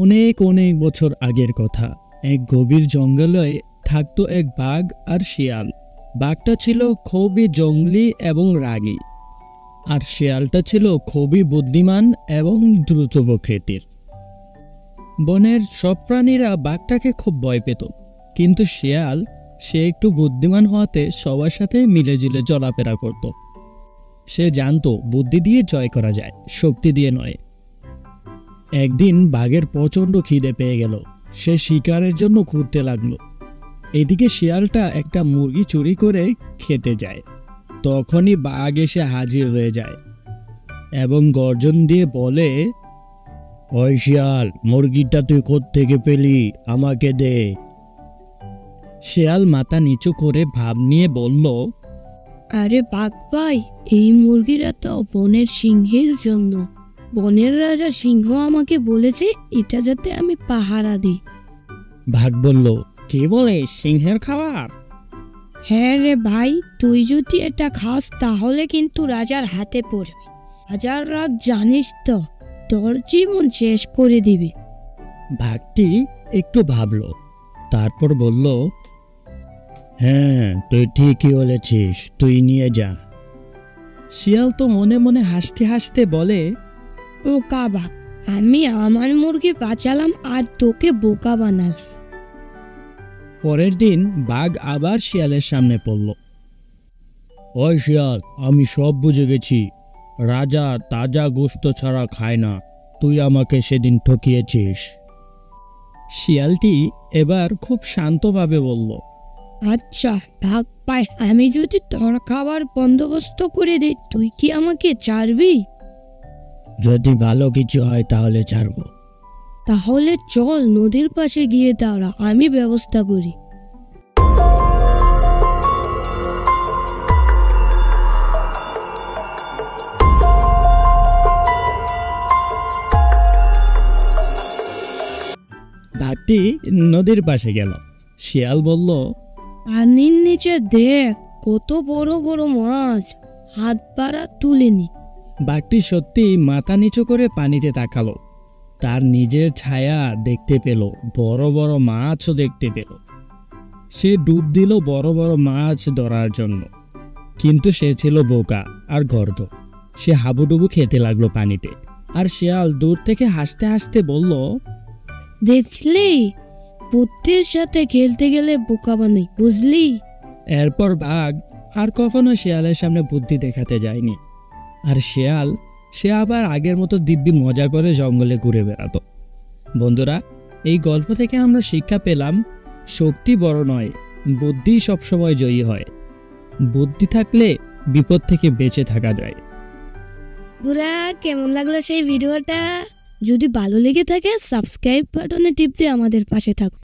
অনেক অনেক বছর আগের কথা। এক গভীর জঙ্গলে থাকতো এক বাঘ আর শিয়াল। বাঘটা ছিল খুবই জঙ্গলি এবং রাগী, আর শিয়ালটা ছিল খুবই বুদ্ধিমান এবং দ্রুত প্রকৃতির। বনের সব প্রাণীরা বাঘটাকে খুব ভয় পেত, কিন্তু শিয়াল সে একটু বুদ্ধিমান হওয়াতে সবার সাথে মিলেঝুলে চলাফেরা করত। সে জানতো বুদ্ধি দিয়ে জয় করা যায়, শক্তি দিয়ে নয়। একদিন বাঘের প্রচণ্ড খিদে পেয়ে গেল। সে শিকারের জন্য ঘুরতে লাগলো। এদিকে শিয়ালটা একটা মুরগি চুরি করে খেতে যায়। তখনই বাঘ এসে হাজির হয়ে যায় এবং গর্জন দিয়ে বলে, ওই শিয়াল, মুরগিটা তুই কোত্থেকে পেলি? আমাকে দে। শিয়াল মাথা নিচু করে ভাব নিয়ে বলল, আরে বাঘ ভাই, এই মুরগিটা তো বনের সিংহের জন্য। বনের রাজা সিংহ আমাকে বলেছে এটা যাতে আমি পাহারা দিই। বাঘ বলল, কি বলে, সিংহের খাবার? হ্যাঁ রে ভাই, তুই যদি এটা খাস তাহলে কিন্তু রাজার হাতে পড়বি। রাজার রাগ জানিস তো, তোর জীবন শেষ করে দিবে। বাঘটি একটু ভাবলো, তারপর বলল, হ্যাঁ, তুই ঠিকই বলেছিস, তুই নিয়ে যা। শিয়াল তো মনে মনে হাসতে হাসতে বলে, বোকা বাঘ, আমি আমার মুরগি বাঁচালাম আর তোকে বোকা বানালাম। পরের দিন বাঘ আবার শিয়ালের সামনে পড়ল। ওই শিয়াল, আমি সব বুঝে গেছি। রাজা তাজা গোশত ছাড়া খায় না। তুই আমাকে সেদিন ঠকিয়েছিস। শিয়ালটি এবার খুব শান্তভাবে বলল, আচ্ছা ভাগ পাই, আমি যদি তোর খাবার বন্দোবস্ত করে দিই তুই কি আমাকে ছাড়বি? যদি ভালো কিছু হয় তাহলে ছাড়ব। তাহলে চল নদীর পাশে গিয়ে দাঁড়া, আমি ব্যবস্থা করি। বাঘটি নদীর পাশে গেল। শিয়াল বলল, পানির নিচে দেখ কত বড় বড় মাছ, হাত পাড়া তুলেনি। বাঘটি সত্যি মাথা নিচু করে পানিতে তাকালো। তার নিজের ছায়া দেখতে পেল, বড় বড় মাছও দেখতে পেল। সে ডুব দিল বড় বড় মাছ ধরার জন্য, কিন্তু সে ছিল বোকা আর গর্দ। সে হাবুডুবু খেতে লাগলো পানিতে। আর শিয়াল দূর থেকে হাসতে হাসতে বলল, দেখলি, বুদ্ধির সাথে খেলতে গেলে বোকা বানাই, বুঝলি? এরপর বাঘ আর কখনো শিয়ালের সামনে বুদ্ধি দেখাতে যায়নি। আর শিয়াল সে আবার আগের মতো দিব্যি মজা করে জঙ্গলে ঘুরে বেড়াতো। বন্ধুরা, এই গল্প থেকে আমরা শিক্ষা পেলাম, শক্তি বড় নয়, বুদ্ধি সবসময় জয়ী হয়। বুদ্ধি থাকলে বিপদ থেকে বেঁচে থাকা যায়। বুড়া, কেমন লাগলো সেই ভিডিওটা? যদি ভালো লেগে থাকে সাবস্ক্রাইব বাটনে টিপ দিয়ে আমাদের পাশে থাকো।